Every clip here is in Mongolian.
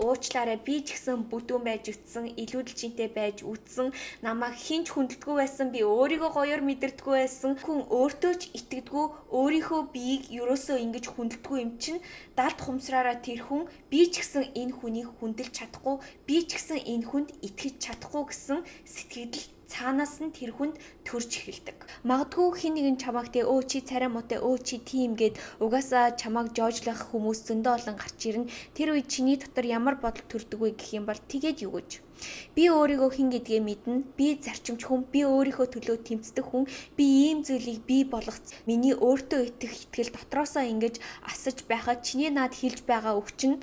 Уучлаарай, би ч гэсэн бүдүүн байж үтсэн, илүүдэлжинтэй байж үтсэн, намайг хинч хүндэлдэггүй байсан, би өөрийгөө гоёор мэдэрдэггүй байсан. Хүн өөртөө ч итгэдэггүй, өөрийнхөө биеийг ерөөсөө ингэж хүндэлдэггүй юм чинь далд хумсраараа тэр хүн би ч гэсэн энэ хүнийг хүндэлж чадахгүй, би ч гэсэн энэ хүнд итгэж чадахгүй гэсэн сэтгэл цаанаас нь тэр хүнд төрж эхэлдэг. Магадгүй хэн нэгэн чамайг те өө чи царай муутай, өө чи тийм гэд угаасаа чамайг жоожлох хүмүүс зөндөө олон гарч ирнэ. Тэр үед чиний дотор ямар бодол төрдөг вэ гэх юм бол тэгээд юу гэж? Би өөрийгөө хэн гэдгээ мэднэ. Би зарчимч хүн, би өөрийнхөө төлөө тэмцдэг хүн, би ийм зүйлийг бий болгоц. Миний өөртөө итгэх итгэл дотроосоо ингэж асаж байхад чиний над хэлж байгаа үг чинь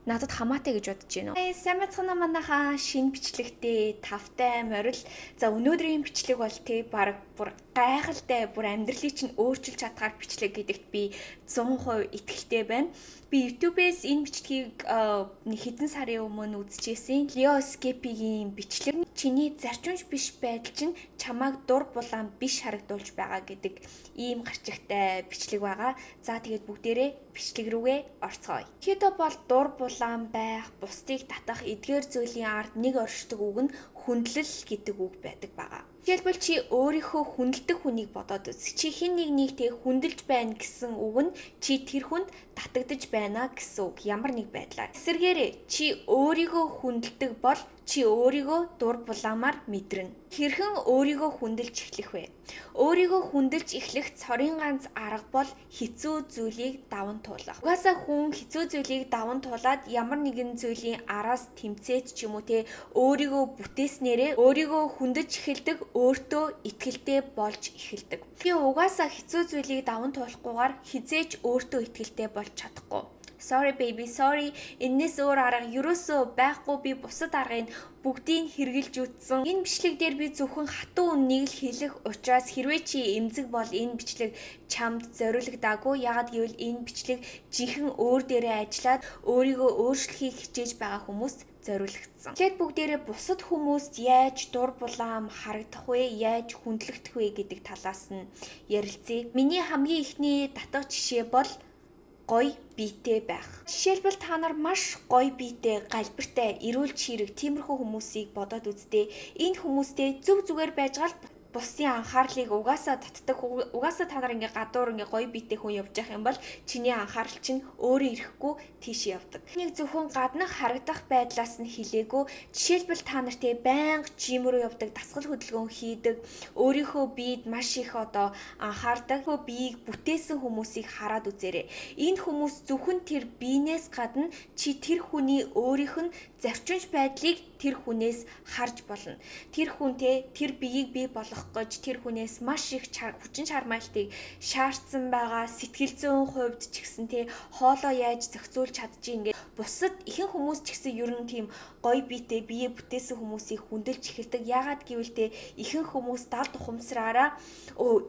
надад хамаатай гэж бодож байна. Сайн бацгаана манайхаа шинэ бичлэгтээ тавтай морил. За өнөөдрийн бичлэг бол тий баг бүр гайхалтай, бүр амьдралыг чинь өөрчилж чадхаар бичлэг гэдэгт би 100% итгэлтэй байна. Би YouTube-ээс энэ бичлэгийг хэдэн сарын өмнө үзчихсэн. Leo Skeppy-гийн бичлэг чиний зарчимч биш байдал чинь чамайг дур булаан биш харагдуулж байгаа гэдэг ийм гарчигтай бичлэг байгаа. За тэгээд бүгдээрээ бичлэг рүүгээ орцгоё. Keto бол дур булаан байх, бусдыг татах эдгээр зүйлийн ард нэг оршдог үг нь хүндлэл гэдэг үг байдаг байгаа. Жишээлбэл чи өөрийнхөө хүндэлдэг хүнийг бодоод үз. Чи хэн нэгнийгтэй хүндэлж байна гэсэн үг нь чи тэр хүнд татагдж байна гэсэн үг. Ямар нэг байдлаар. Эсвэргээрээ чи өөрийгөө хүндэлдэг бол чи өөрийгөө дур булаамаар мэдрэнэ. Хэрхэн өөрийгөө хүндэлж эхлэх вэ? Өөрийгөө хүндэлж эхлэх цорын ганц арга бол хэцүү зүйлийг даван туулах. Угаасаа хүн хэцүү зүйлийг даван туулаад ямар нэгэн зүйлийн араас тэмцээд ч юм уу те өөрийгөө бүтээснээрээ өөрийгөө хүндэж эхэлдэг, өөртөө итгэлтэй болж эхэлдэг. Би угаасаа хэцүү зүйлийг даван туулахгүйгээр хизээж өөртөө итгэлтэй болж чадахгүй. Sorry baby, sorry. Энэс өөр арга ерөөсөө байхгүй, би бусад аргыг бүгдийг хэрглэж үтсэн. Энэ бичлэг дээр би зөвхөн хатуу үннийг л хэлэх учраас хэрвээ чи эмзэг бол энэ бичлэг чамд зориулагдаагүй. Ягаад гэвэл энэ бичлэг жинхэнэ өөр дээрээ ажиллаад өөрийгөө өөрчлөхийг хичээж байгаа хүмүүст зориулагдсан. Тэгэхэд бүгдээрээ бусад хүмүүст яаж дур булаам харагдах вэ, яаж хүндлэгдэх вэ гэдэг талаас нь ярилцъя. Миний хамгийн ихний татах жишээ бол гоё биетэй байх. Жишээлбэл та нар маш гоё биетэй, галбиртай, эрүүл чирэг тиймэрхүү хүмүүсийг бодоод үздэй. Энэ хүмүүстэй зүг зүгээр байж гал бусдын анхаарлыг угаасаа татдаг. Угаасаа та нар ингээ гадуур ингээ гоё биетэй хүн явж явах юм бол чиний анхаарал чинь өөрөө ирэхгүй тийш явдаг. Нэг зөвхөн гаднах харагдах байдлаас нь хилээгүй. Жишээлбэл та нартэй байнга жим рүү явдаг, дасгал хөдөлгөөн хийдэг, өөрийнхөө биед маш их анхаардаг, биеийг бүтээсэн хүмүүсийг хараад үзээрэй. Энэ хүмүүс зөвхөн тэр биенээс гадна чи тэр хүний өөрийнх нь зарчимч байдлыг тэр хүнээс харж болно. Тэр хүнтэй тэр биеийг бий болгох гэж тэр хүнээс маш их хүчин чармайлтыг шаардсан байгаа. Сэтгэл зүйн хувьд ч гэсэн те хоолоо яаж зохицуулж чадчих ингээд бусад ихэнх хүмүүс ч гэсэн ер нь тийм гоё биетэй бие бүтээсэн хүмүүсийг хүндэлж эхэлдэг. Яагаад гэвэл те ихэнх хүмүүс далд ухамсараараа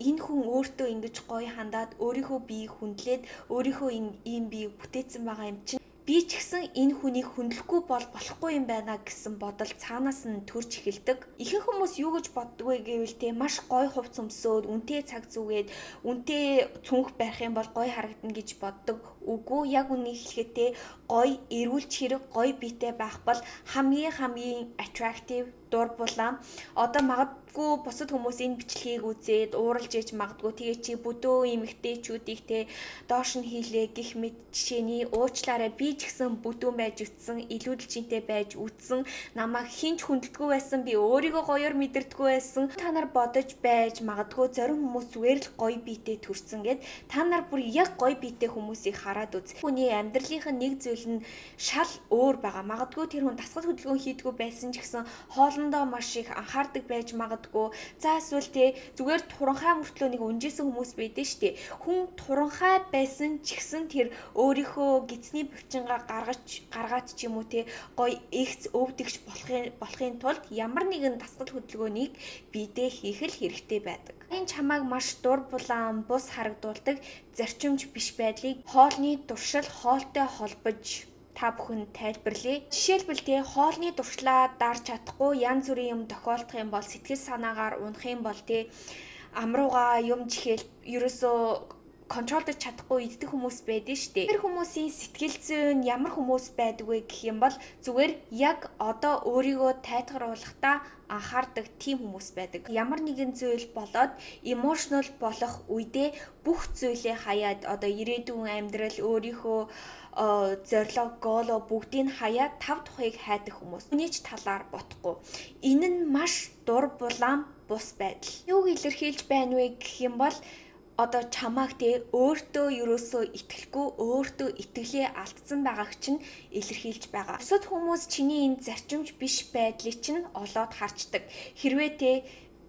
энэ хүн өөртөө ингэж гоё хандаад өөрийнхөө биеийг хүндлээд өөрийнхөө ийм биеийг бүтээсэн байгаа юм чинь би ч гэсэн энэ хүнийг хүндлэхгүй болохгүй юм байна гэсэн бодол цаанаас нь төрж эхэлдэг. Ихэнх хүмүүс юу гэж боддог вэ гэвэл те маш гоё хувц өмсөөд, үнэтэй цаг зүгээд, үнэтэй цүнх барих юм бол гоё харагдана гэж боддог. Үгүй яг үнийг хэлэхэд те гоё, эрүүл чирэг, гоё биетэй байх бол хамгийн attractive дур булаам. Одоо магадгүй бусад хүмүүс энэ бичлэгийг үзээд ууралж ээж магадгүй тэгээ чи бүдөө эмэгтэйчүүдийг те доош нь хийлээ гэх мэт жишээний уучлаарай би ч гэсэн бүдүүн байж үтсэн, илүүдэлжинтэй байж үтсэн, намайг хинч хүндэлдэггүй байсан, би өөрийгөө гоёор мэдэрдэггүй байсан. Та нар бодож байж магадгүй зарим хүмүүс зүгээр л гоё биетэй төрсөн гэд та нар бүр яг гоё биетэй хүмүүсийг хараад үз. Хүний амьдралынх нь нэг зүйл нь шал өөр байгаа. Магадгүй тэр хүн дасгал хөдөлгөөн хийдэггүй байсан ч гэсэн хоолндоо маш их анхаардаг байж магадгүй. За эсвэл те зүгээр туранхай мөртлөө нэг унжсэн хүмүүс байдэн штэ. Хүн туранхай байсан ч гэсэн тэр өөрийнхөө гидсний бөвчингаа гаргаад ч юм уу те гоё эгц өвдөгч болохын тулд ямар нэгэн дасгал хөдөлгөөнийг биедээ хийх л хэрэгтэй байдаг. Энэ чамайг маш дур булаан бус харагдуулдаг зарчимч биш байдлыг хоолны туршил хоолтой холбож та бүхэн тайлбарлая. Жишээлбэл те хоолны дуршлаа дарж чадахгүй янз бүрийн юм тохиолдох юм бол сэтгэл санаагаар унах юм бол те амрууга юм чихэл ерөөсөө контролдож чадахгүй иддэг хүмүүс байдаг шүү дээ. Тэр хүмүүсийн сэтгэл зүйн ямар хүмүүс байдаг вэ гэх юм бол зүгээр яг одоо өөрийгөө тайтгаруулахдаа анхаардаг тийм хүмүүс байдаг. Ямар нэгэн зүйл болоод emotional болох үедээ бүх зүйлээ хаяад одоо ирээдүйн амьдрал өөрийнхөө зорилго, гооло бүгдийг хаяад тав тухайг хайдаг хүмүүс. Үний ч талаар бодохгүй. Энэ нь маш дур булаан бус байдал. Юуг илэрхийлж байна вэ гэх юм бол одоо чамааг те өөртөө ерөөсөө итгэлгүй өөртөө итгэлээ алдсан байгааг чинь илэрхийлж байгаа. Бусад хүмүүс чиний энэ зарчимж биш байдлыг чинь олоод харцдаг. Хэрвээ те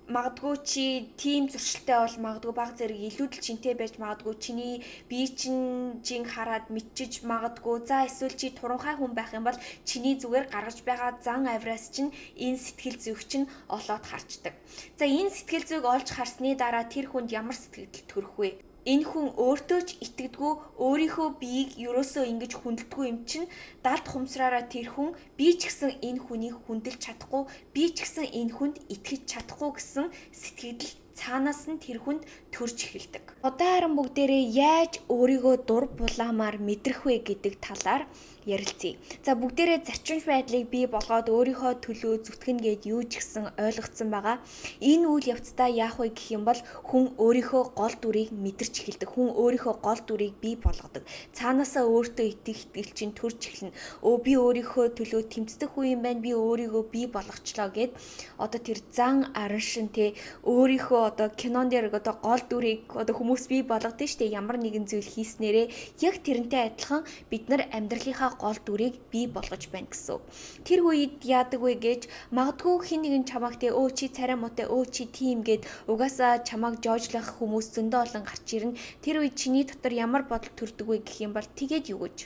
магадгүй чи тийм зуршилтай бол магадгүй баг зэрэг илүүдэл чинтэй байж магадгүй чиний бие чинь жин хараад мэдчиж магадгүй за эсвэл чи туранхай хүн байх юм бол чиний зүгээр гаргаж байгаа зан авираас чинь энэ сэтгэл зүйг чинь олоод харцдаг. За энэ сэтгэл зүйг олж харсны дараа тэр хүнд ямар сэтгэл төрөх вэ? Энэ хүн өөртөө ч итгэдэггүй өөрийнхөө биеийг ерөөсөө ингэж хүндэлдэггүй юм чинь далд хумсраараа тэр хүн би ч гэсэн энэ хүнийг хүндэлж чадахгүй би ч гэсэн энэ хүнд итгэж чадахгүй гэсэн сэтгэл цаанаас нь тэр хүнд төрж эхэлдэг. Одоо харин бүгдээрээ яаж өөрийгөө дур булаамаар мэдрэх вэ гэдэг талаар ярилцъя. За бүгдээрээ зарчимч байдлыг бий болгоод өөрийнхөө төлөө зүтгэн гээд юу ч гэсэн ойлгоцсон байгаа. Энэ үйл явцдаа яах вэ гэх юм бол хүн өөрийнхөө гол дүрийг мэдэрч эхэлдэг. Хүн өөрийнхөө гол дүрийг бий болгодог. Цаанаасаа өөртөө итгэл чинь төрж эхэлнэ. Би өөрийнхөө төлөө тэмцдэг хүн юм байна. Би өөрийгөө бий болгочлоо гэд одоо тэр зан араншин те өөрийнхөө одоо кинон дээр одоо гол дүрийг одоо хүмүүс бий болгодог шүү дээ. Ямар нэгэн зүйл хийснээрээ яг тэрнтэй адилхан бид нар амьдралынхаа гол дүрийг бий болгож байна гэсэн. Тэр үед яадаг вэ гэж магадгүй хин нэгэн чамайг те чи царай муутай чи тийм гэд угаасаа чамайг жоожлох хүмүүс зөндөө олон гарч ирнэ. Тэр үед чиний дотор ямар бодол төрдөг вэ гэх юм бол тэгээд юу гэж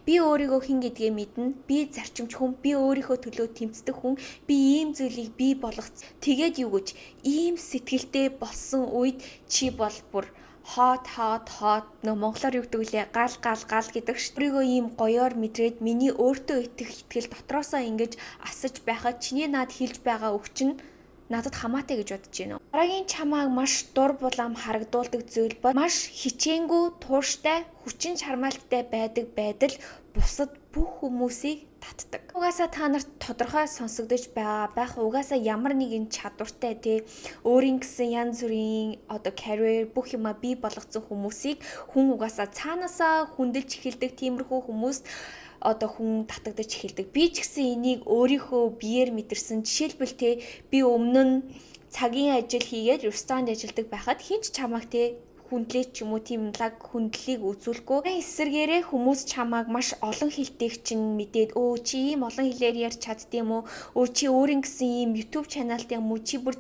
би өөрийгөө хэн гэдгээ мэднэ. Би зарчимч хүн, би өөрийнхөө төлөө тэмцдэг хүн, би ийм зүйлийг бий болгоц. Тэгээд юу гэж ийм сэтгэлтэй болсон үед чи бол бүр хот нөө монголоор юу гэдэг лээ гал гэдэг ш. Өөрийгөө ийм гоёор мэдрээд миний өөртөө итгэл дотроосоо ингэж асаж байхад чиний над хэлж байгаа үг чинь надад хамаатай гэж бодож байна. Дараагийн чамааг маш дур булаам харагдуулдаг зүйл бол маш хичээнгүй, тууштай, хүчин чармаалттай байдаг байдал бусад бүх хүмүүсийг татдаг. Угаасаа та нарт тодорхой сонсогдож байгаа байх. Угаасаа ямар нэгэн чадвартай те өөрийн гэсэн янз бүрийн одоо career бүх юма бий болгоцсон хүмүүсийг хүн угаасаа цаанаасаа хүндэлж эхэлдэг тиймэрхүү хүмүүс одоо хүн татагдаж эхэлдэг. Би ч гэсэн энийг өөрийнхөө биеэр мэдэрсэн. Жишээлбэл те би өмнө нь цагийн ажил хийгээд ресторанд ажилладаг байхад хинч чамайг те хүндлээ ч юм уу тийм лаг хүндлийг үзүүлэхгүй. Эсвэргээрээ хүмүүс чамааг маш олон хэлтэйг чинь мэдээд чи ийм олон хэлээр ярьж чаддсан юм уу? Чи өөрийн гэсэн ийм YouTube чаналтай юм уу? Чи бүр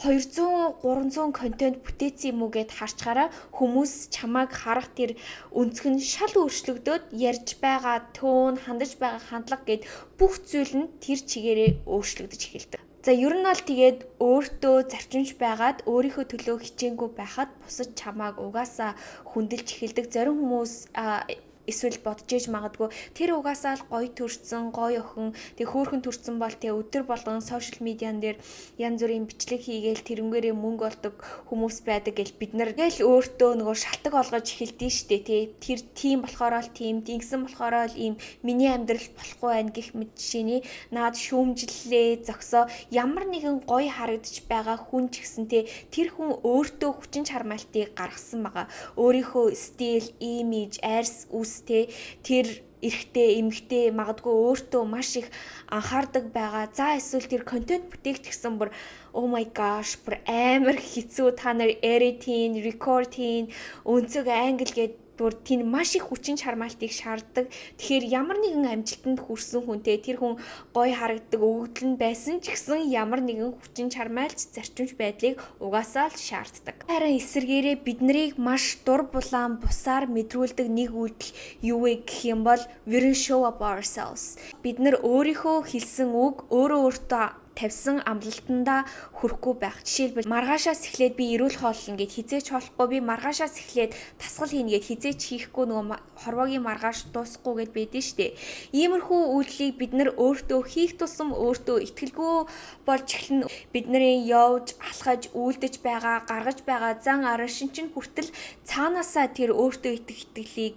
200 300 контент бүтээсэн юм уу гэд харчгаараа хүмүүс чамааг харах тэр өнцг нь шал өөрчлөгдөөд ярьж байгаа төөн, хандаж байгаа хандлага гэд бүх зүйл нь тэр чигээрээ өөрчлөгдөж эхэлдэг. За ер нь бол тэгээд өөртөө зарчимч байгаад өөрийнхөө төлөө хичээнгүй байхад бусад чамааг угаасаа хүндэлж эхэлдэг. Зарим хүмүүс эсвэл бодож иж магадгүй тэр угаасаа л гоё төрсөн, гоё охин, тэг хөөрхөн төрсөн бол тэг өдөр болгон сошиал медиан дээр янз бүрийн бичлэг хийгээл тэрнгээрээ мөнгө олдог хүмүүс байдаг гэл бид нар тэгэл өөртөө нөгөө шалтак олгож эхэлдэж штэ тэр тийм болохоор л тийм дингсэн болохоор л ийм миний амьдрал болохгүй байх гэх мэт жишээний наад шүүмжлэлээ зогсоо ямар нэгэн гоё харагдаж байгаа хүн ч гэсэн тэр хүн өөртөө хүчин чармаалтыг гаргасан байгаа. Өөрийнхөө стил, имиж, арьс, үс тэр эрэгтэй, эмэгтэй магадгүй өөртөө маш их анхаардаг байгаа. За эсвэл тэр контент бүтээгч гэсэн бүр oh my gosh бүр амар хэцүү та нар editing, recording, өнцөг англ гээд бүр тийм маш их хүчин чармаалтыг шаарддаг. Тэгэхээр ямар нэгэн амжилтанд хүрсэн хүнтэй тэр хүн гоё харагддаг өгөгдөл нь байсан ч гэсэн ямар нэгэн хүчин чармайлт зарчимч байдлыг угаасаа л шаарддаг. Харин эсвэргээрээ бид нарыг маш дур булаан бусаар мэдрүүлдэг нэг үйлдэл юу вэ гэх юм бол we show up ourselves. Бид нар өөрийнхөө хэлсэн үг өөрөө өөртөө тавьсан амлалтандаа хүрэхгүй байх. Жишээлбэл маргаашаас эхлээд би эрүүл хооллоно гэд хизээч хооллохгүй, би маргаашаас эхлээд тасгал хийнэ гэд хизээч хийхгүй, нөгөө хорвоогийн маргааш дуусахгүй гэд байдэн штэ. Иймэрхүү үйлдэлийг бид нар өөртөө хийх тусам өөртөө итгэлгүй болж эхлэн бидний явж, алхаж, үйлдэж байгаа, гаргаж байгаа зан арын шинчин хүртэл цаанаасаа тэр өөртөө итгэх итгэлийг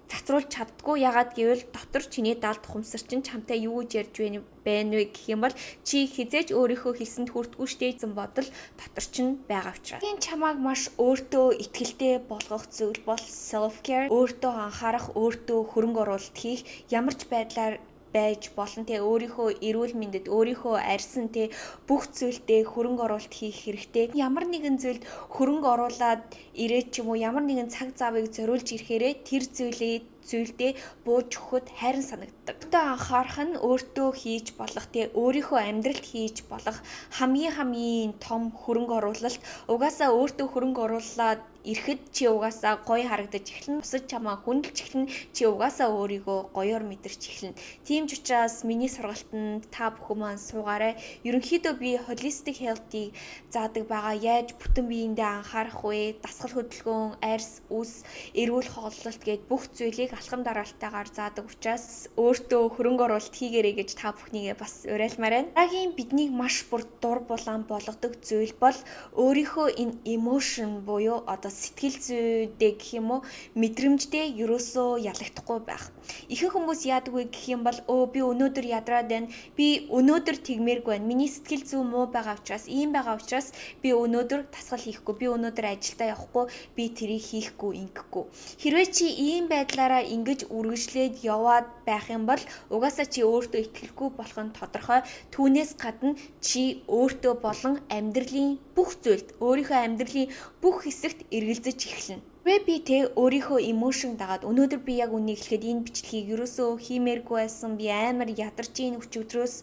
цацруулж чаддгүй. Ягаад гэвэл дотор чиний даалд ухамсар чинь чамтай юу гэж ярьж байна вэ гэх юм бол чи хизээж өөрийнхөө хэлсэнд хүртгүй штэ зэн бодол дотор чинь байгаа учраас. Энэ чамааг маш өөртөө итгэлтэй болгох зүйл бол self care. Өөртөө анхаарах, өөртөө хөрөнгө оруулалт хийх, ямар ч байдлаар байж болон тэ өөрийнхөө эрүүл мэндэд, өөрийнхөө арьсан тэ бүх зүйлдээ хөрөнгө оруулалт хийх хэрэгтэй. Ямар нэгэн зүйлд хөрөнгө оруулаад ирээд ч юм уу ямар нэгэн цаг заавыг зориулж ирэхээрээ тэр зүйлдээ бууж өгөхөд хайран санагддаг. Өөртөө анхаарах нь өөртөө хийж болох тэ өөрийнхөө амьдралд хийж болох хамгийн том хөрөнгө оруулалт. Угаасаа өөртөө хөрөнгө оруулаад ирэхэд чи угаасаа гоё харагдаж эхлэн, бусад чамаа хүндэлж эхлэн, чи угаасаа өөрийгөө гоёор мэдэрч эхлэн. Тийм ч учраас миний сургалтанд та бүхэн маань суугаарай. Ерөнхийдөө би holistic health-ийг заадаг байгаа. Яаж бүтэн биеиндээ анхаарах вэ? Дасгал хөдөлгөөн, арьс, үс, эрүүл хооллолт гээд бүх зүйлийг алхам дараалтайгаар заадаг учраас өөртөө хөрөнгө оруулалт хийгээрэй гэж та бүхнийгээ бас уриалмаар байна. Дараагийн биднийг маш бүр дур булаан болгодог зүйл бол өөрийнхөө энэ emotion буюу сэтгэл зүйдээ гэх юм уу мэдрэмждээ ерөөсөө ялагдахгүй байх. Ихэнх хүмүүс яадаг вэ гэх юм бол би өнөөдөр ядраад байна. Би өнөөдөр тэгмээргүй байна. Миний сэтгэл зүй муу байгаа учраас, ийм байгаа учраас би өнөөдөр тасгал хийхгүй, би өнөөдөр ажилдаа явахгүй, би тэрийг хийхгүй, ингэхгүй. Хэрвээ чи ийм байдлаараа ингэж үргэлжлээд яваад байх юм бол угаасаа чи өөртөө итгэлгүй болох нь тодорхой. Түүнээс гадна чи өөртөө болон амьдралын бүх зүйлд, өөрийнхөө амьдралын бүх хэсэгт эргэлзэж эхэлнэ. Би өөрийнхөө эмошн дагаад өнөөдөр би яг үнийг хэлэхэд энэ бичлэгийг ерөөсөө хиймээргүй байсан. Би амар ядарч ийн өчигдрөөс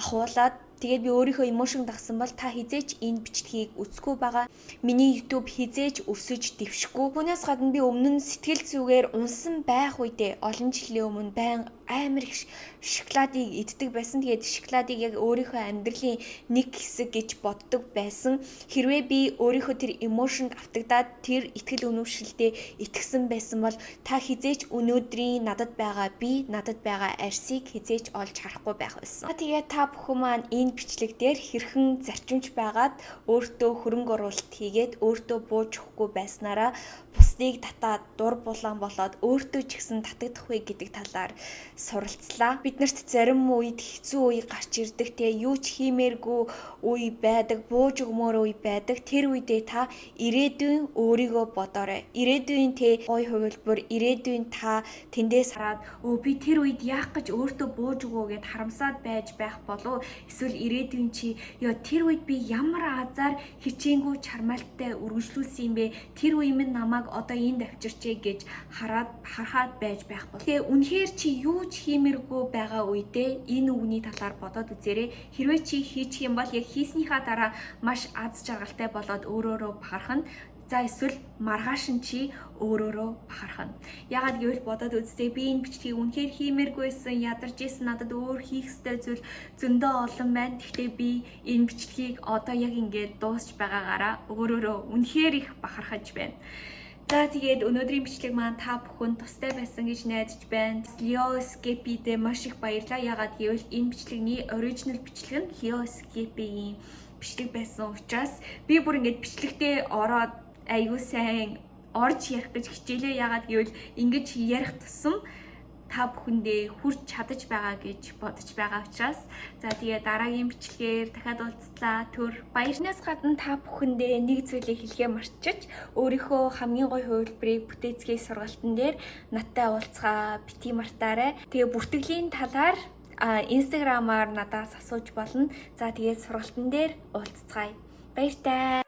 ахуулаад тэгээд би өөрийнхөө эмошн дагсан бол та хизээч энэ бичлэгийг үзэхгүй байгаа. Миний YouTube хизээч өсөж дэвшихгүй. Түүнээс гадна би өмнө нь сэтгэл зүгээр унсан байх үедээ олон жилийн өмнө байн амар их шоколадыг иддэг байсан. Тэгээд шоколадыг яг өөрийнхөө амьдралын нэг хэсэг гэж боддог байсан. Хэрвээ би өөрийнхөө тэр эмошнд автагдаад тэр итгэл үнэмшилдээ итгэсэн байсан бол та хизээч өнөөдрийн надад байгаа би, надад байгаа арьсыг хизээч олж харахгүй байх байсан. Тэгээд та бүхэн маань энэ бичлэг дээр хэрхэн зарчимч байгаад өөртөө хөрөнгө оруулалт хийгээд өөртөө бууж өгөхгүй байснараа бусдыг татаад дур булаан болоод өөртөө ч гэсэн татагдах вэ гэдэг талаар суралцлаа. Биднэрт зарим үед хэцүү үе гарч ирдэг те юу ч хиймээргүй үе байдаг, бууж өгмөр үе байдаг. Тэр үедээ та ирээдүйн өөрийгөө бодоорой. Ирээдүйн те гой хувилбар, ирээдүйн та тэндээс хараад би тэр үед яах гэж өөртөө бууж өгөө гэд харамсаад байж байх болов. Эсвэл ирээдүйн чи тэр үед би ямар азар хичээнгүй чармаалттай үргэлжлүүлсэн юм бэ? Тэр үе минь намайг одоо энд авчирчээ гэж харахад байж байх бол. Тэгээ үнэхээр чи юу ч хиймэргүй байгаа үедээ энэ үгний талаар бодоод үзээрэй. Хэрвээ чи хийчих юм бол яг хийснийхаа дараа маш аз жаргалтай болоод өөрөөрөө бахархна. За эсвэл маргааш нь чи өөрөөрөө бахархна. Ягаад гэвэл бодоод үзтээ би энэ бичлэгийг үнэхээр хиймээргүйсэн, ядарч исэн, надад өөр хийх ёстой зүйл зөндөө олон байна. Гэхдээ би энэ бичлэгийг одоо яг ингээд дуусч байгаагаараа өөрөөрөө үнэхээр их бахархаж байна. За тэгээд өнөөдрийн бичлэг маань та бүхэнд тустай байсан гэж найдаж байна. Leo Escape-д маш их баярлалаа. Ягаад гэвэл энэ бичлэгний оригинал бичлэг нь Leo Escape-ийн бичлэг байсан учраас би бүр ингээд бичлэгтээ ороод аюу сайн орж ярих гэж хичээлээ. Ягаад гэвэл ингэж ярих тусам та бүхэндээ хүрч чадаж байгаа гэж бодож байгаа учраас за тэгээ дараагийн бичлэгээр дахиад уулзлаа. Түр баярнаас гадна та бүхэндээ нэг зүйлийг хэлхээ мартчих. Өөрийнхөө хамгийн гоё хувилбарыг бүтээцгийн сургалтын дээр надтай уулзгаа бити мартаарай. Тэгээ бүртгэлийн талаар инстаграмаар надаас асууж болно. За тэгээ сургалтын дээр уулзцгаая. Баяртай.